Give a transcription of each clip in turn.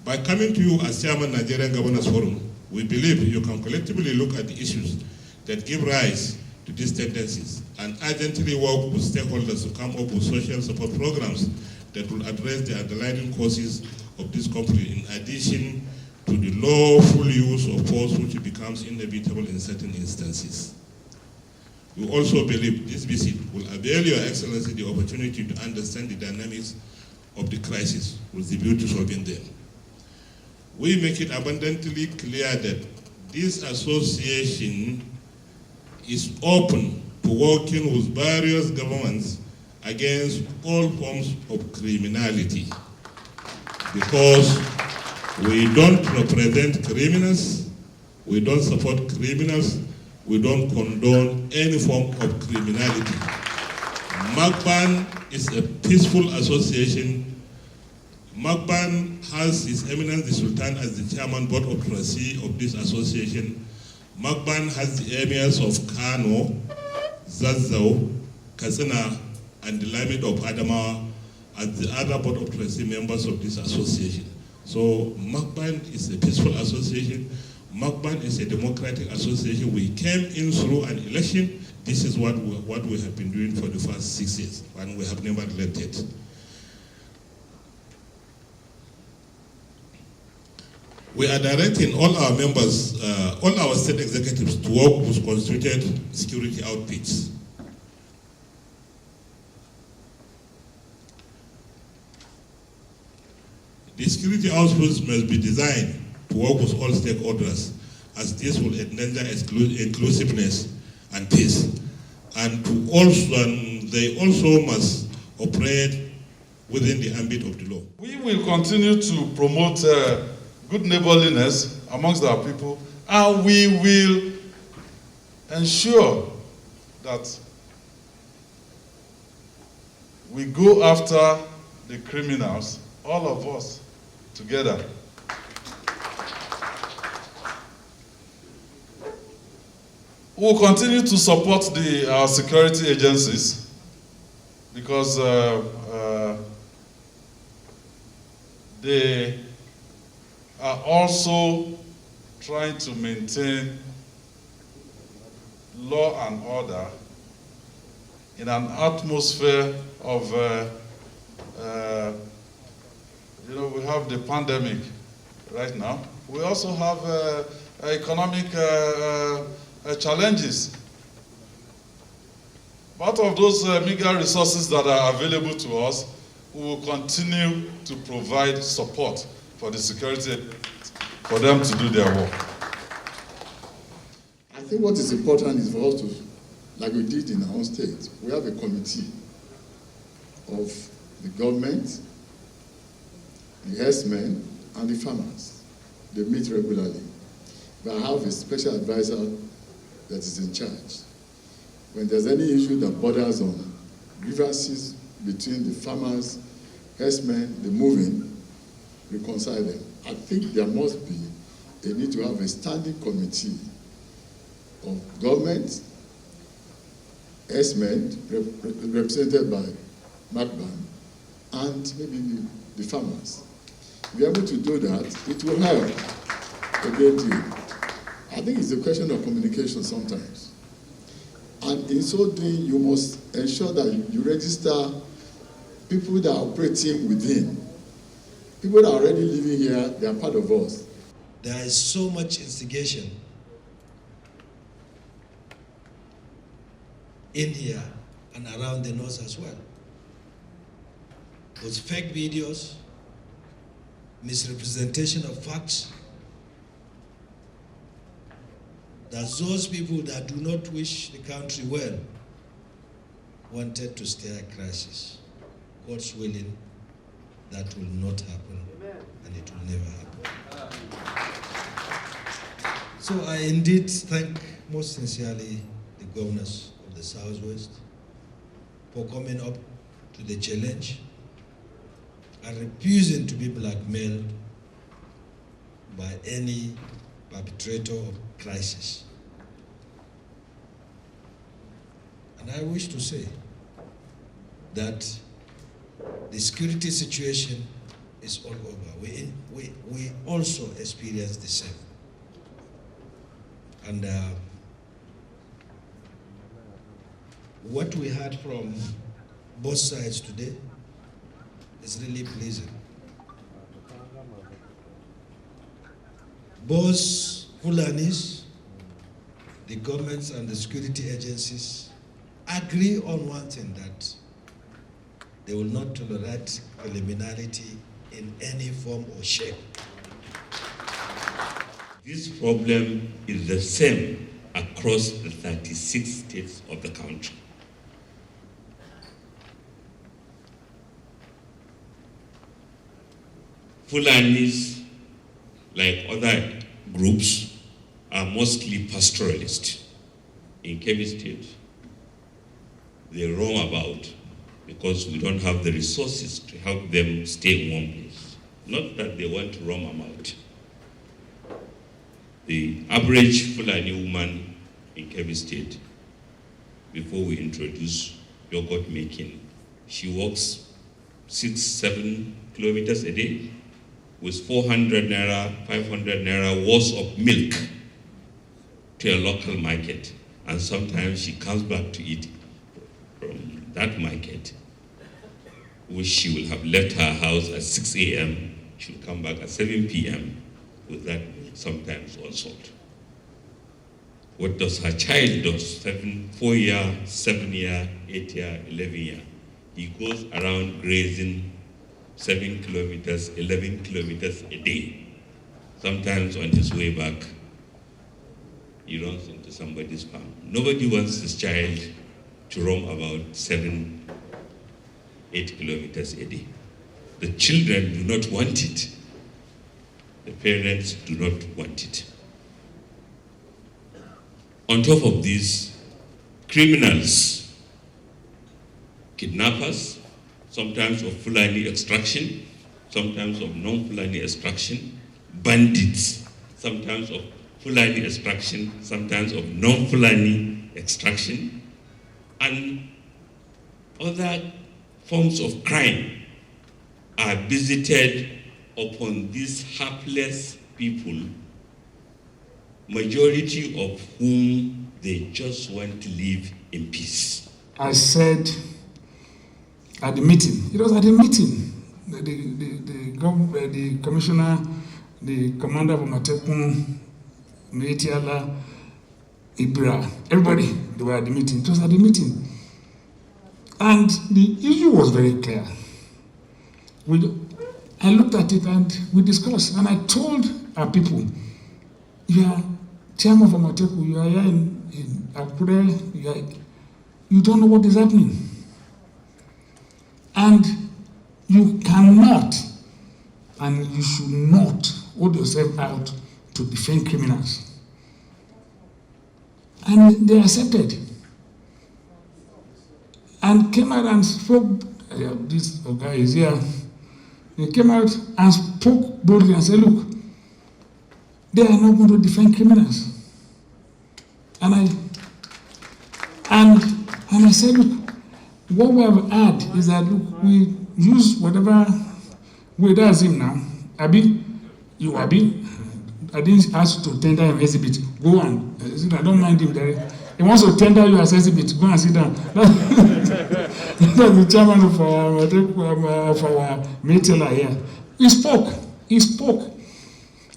By coming to you as Chairman Nigerian Governors Forum, we believe you can collectively look at the issues that give rise to these tendencies and urgently work with stakeholders to come up with social support programs that will address the underlying causes of this conflict, in addition to the lawful use of force which becomes inevitable in certain instances. We also believe this visit will avail Your Excellency the opportunity to understand the dynamics of the crisis with the view to solving them. We make it abundantly clear that this association is open to working with various governments against all forms of criminality, because we don't represent criminals, we don't support criminals, we don't condone any form of criminality. MACBAN is a peaceful association. MACBAN has His Eminence the Sultan as the Chairman Board of Trustees of this association. MACBAN has the emirs of Kano, Zazzau, Katsina, and the Limit of Adamawa as the other Board of Trustees members of this association. So MACBAN is a peaceful association. MACBAN is a democratic association. We came in through an election. This is what we have been doing for the first 6 years, and we have never left it. We are directing all our members, all our state executives to work with constituted security outfits. The security outfits must be designed to work with all stakeholders, as this will endanger inclusiveness and peace. And they also must operate within the ambit of the law. We will continue to promote good neighborliness amongst our people, and we will ensure that we go after the criminals, all of us together. We'll continue to support our security agencies, because they are also trying to maintain law and order in an atmosphere of, we have the pandemic right now. We also have economic challenges. Part of those meager resources that are available to us, we will continue to provide support for the security, for them to do their work. I think what is important is for us to, like we did in our own state, we have a committee of the government, the herdsmen, and the farmers. They meet regularly. But I have a special advisor that is in charge. When there's any issue that borders on grievances between the farmers, herdsmen, the moving, reconcile them. I think there must be a need to have a standing committee of government, herdsmen, represented by MACBAN, and maybe the farmers. If we're able to do that, it will help a great deal. I think it's a question of communication sometimes. And in so doing, you must ensure that you register people that are operating within. People that are already living here, they are part of us. There is so much instigation in here and around the north as well. With fake videos, misrepresentation of facts, that those people that do not wish the country well wanted to stir a crisis. God's willing, that will not happen. Amen. And it will never happen. So I indeed thank most sincerely the governors of the Southwest for coming up to the challenge and refusing to be blackmailed by any perpetrator of crisis. And I wish to say that the security situation is all over. We also experience the same. And what we heard from both sides today is really pleasing. Both Fulanis, the governments and the security agencies agree on one thing, that they will not tolerate criminality in any form or shape. This problem is the same across the 36 states of the country. Fulanis, like other groups, are mostly pastoralists. In Kebbi State, they roam about because we don't have the resources to help them stay in one place. Not that they want to roam about. The average Fulani woman in Kebbi State, before we introduce yogurt making, she walks 6-7 kilometers a day with 400 naira, 500 naira worth of milk to a local market. And sometimes she comes back to eat from that market, which she will have left her house at 6 a.m. She will come back at 7 p.m. with that sometimes all salt. What does her child do? 4-year, 7-year, 8-year, 11-year. He goes around grazing 7 kilometers, 11 kilometers a day. Sometimes on his way back, he runs into somebody's farm. Nobody wants his child to roam about 7-8 kilometers a day. The children do not want it. The parents do not want it. On top of this, criminals, kidnappers, sometimes of Fulani extraction, sometimes of non-Fulani extraction, bandits, sometimes of Fulani extraction, sometimes of non-Fulani extraction, and other forms of crime are visited upon these hapless people, majority of whom they just want to live in peace. I said at the meeting, it was at the meeting, the commissioner, the commander of Amatekun, Meitiala, Ibra, everybody, they were at the meeting. It was at the meeting. And the issue was very clear. I looked at it and we discussed, and I told our people, you are chairman of Amateku, you are here in Akure, you don't know what is happening. And you cannot and you should not hold yourself out to defend criminals. And they accepted. And came out and spoke, this guy is here, they came out and spoke boldly and said, look, they are not going to defend criminals. And I said, look, what we have had is that, look, we use whatever way that's him now. Abi, I didn't ask you to tender him exhibit. Go on. I don't mind him there. He wants to tender you as exhibit. Go and sit down. That's the chairman of our meeting here. He spoke.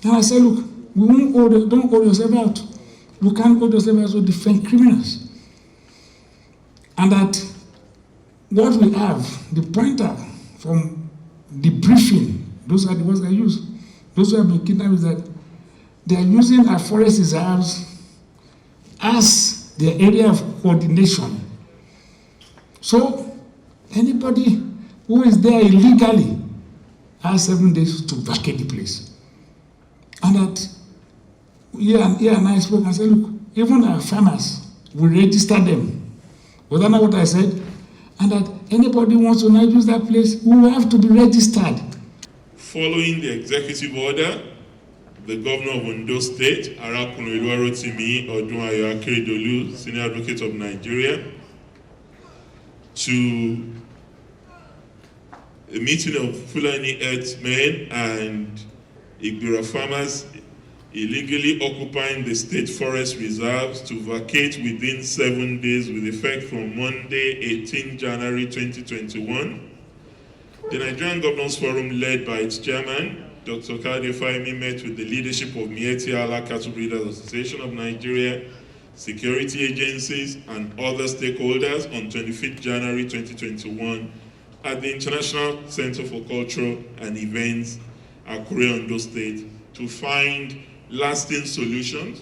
And I said, look, don't hold yourself out. You can't hold yourself out to defend criminals. And that what we have, the pointer from the briefing, those are the words I use. Those who have been kidnapped, is that they are using our forest reserves as their area of coordination. So anybody who is there illegally has 7 days to vacate the place. And that, and I spoke and said, look, even our farmers, we register them. Was that not what I said? And that anybody who wants to now use that place, we will have to be registered. Following the executive order, the governor of Ondo State, Arakunrin Oluwarotimi Odunayo Akeredolu, Senior Advocate of Nigeria, to a meeting of Fulani herdsmen and Igbira farmers illegally occupying the state forest reserves to vacate within 7 days with effect from Monday, 18 January 2021. The Nigerian Governors Forum, led by its chairman, Dr. Kade Fahimi, met with the leadership of Mieti Allah Cattle Breeders Association of Nigeria, security agencies, and other stakeholders on 25th January 2021 at the International Center for Culture and Events, Akure, Ondo State, to find lasting solutions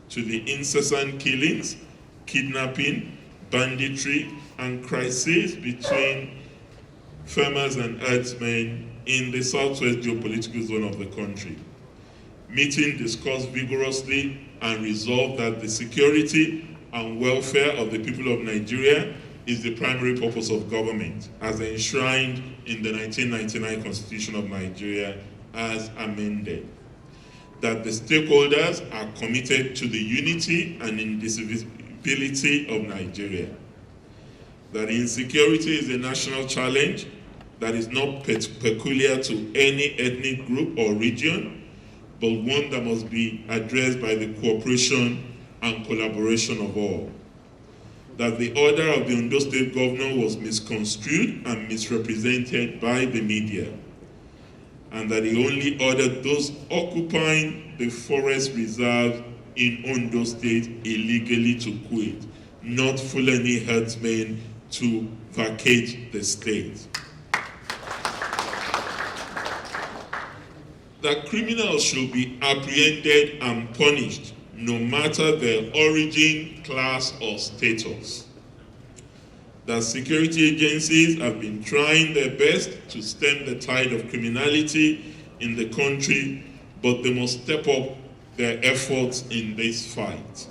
to the incessant killings, kidnapping, banditry, and crises between farmers and herdsmen in the southwest geopolitical zone of the country. Meeting discussed vigorously and resolved that the security and welfare of the people of Nigeria is the primary purpose of government, as enshrined in the 1999 Constitution of Nigeria as amended. That the stakeholders are committed to the unity and indivisibility of Nigeria. That insecurity is a national challenge that is not peculiar to any ethnic group or region, but one that must be addressed by the cooperation and collaboration of all. That the order of the Ondo State Governor was misconstrued and misrepresented by the media, and that he only ordered those occupying the forest reserve in Ondo State illegally to quit, not Fulani herdsmen to vacate the state. That criminals should be apprehended and punished, no matter their origin, class, or status. That security agencies have been trying their best to stem the tide of criminality in the country, but they must step up their efforts in this fight.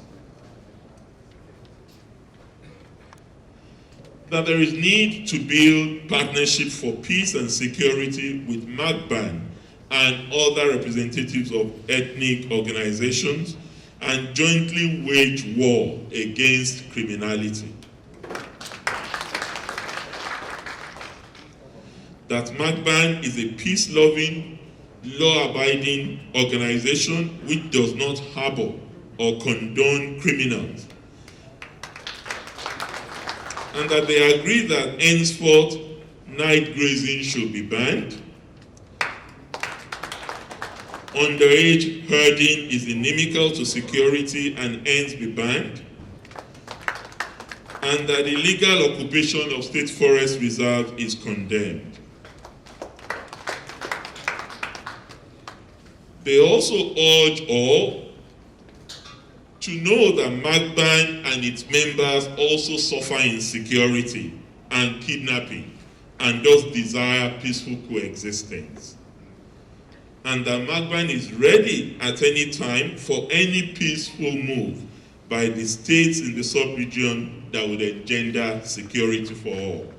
That there is need to build partnership for peace and security with MACBAN and other representatives of ethnic organizations, and jointly wage war against criminality. That MACBAN is a peace-loving, law-abiding organization which does not harbor or condone criminals. And that they agree that henceforth night grazing should be banned. Underage herding is inimical to security and hence be banned. And that illegal occupation of state forest reserve is condemned. They also urge all to know that MACBAN and its members also suffer insecurity and kidnapping and thus desire peaceful coexistence. And that MACBAN is ready at any time for any peaceful move by the states in the sub-region that would engender security for all.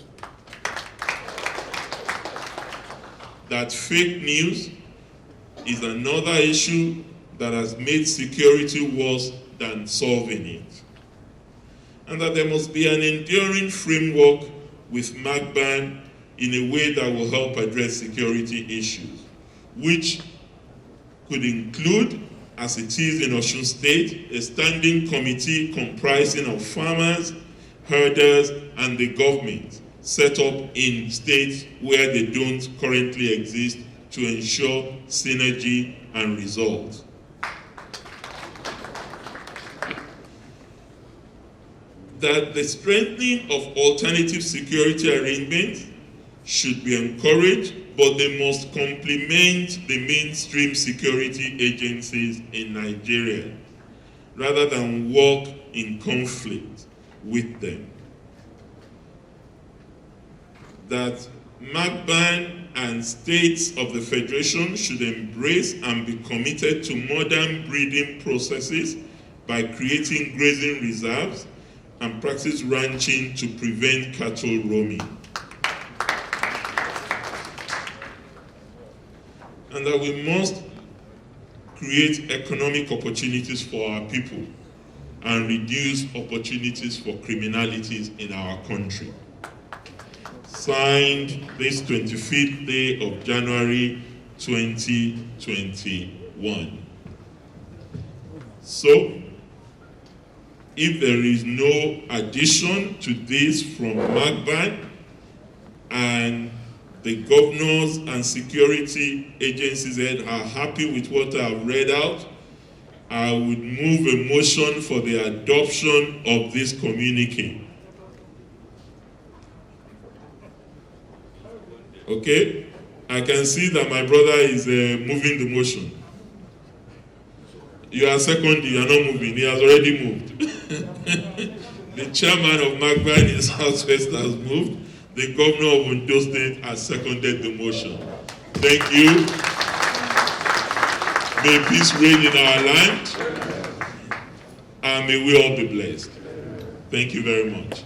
That fake news is another issue that has made security worse than solving it. And that there must be an enduring framework with MACBAN in a way that will help address security issues, which could include, as it is in Osun State, a standing committee comprising of farmers, herders, and the government, set up in states where they don't currently exist to ensure synergy and results. That the strengthening of alternative security arrangements should be encouraged, but they must complement the mainstream security agencies in Nigeria, rather than work in conflict with them. That MACBAN and states of the Federation should embrace and be committed to modern breeding processes by creating grazing reserves and practice ranching to prevent cattle roaming. And that we must create economic opportunities for our people and reduce opportunities for criminalities in our country. signed this 25th day of January 2021. So, if there is no addition to this from MACBAN, and the governors and security agencies head are happy with what I've read out, I would move a motion for the adoption of this communique. Okay? I can see that my brother is moving the motion. You are second, you are not moving. He has already moved. The chairman of MACBAN in Southwest has moved. The governor of Ondo State has seconded the motion. Thank you. May peace reign in our land, and may we all be blessed. Thank you very much.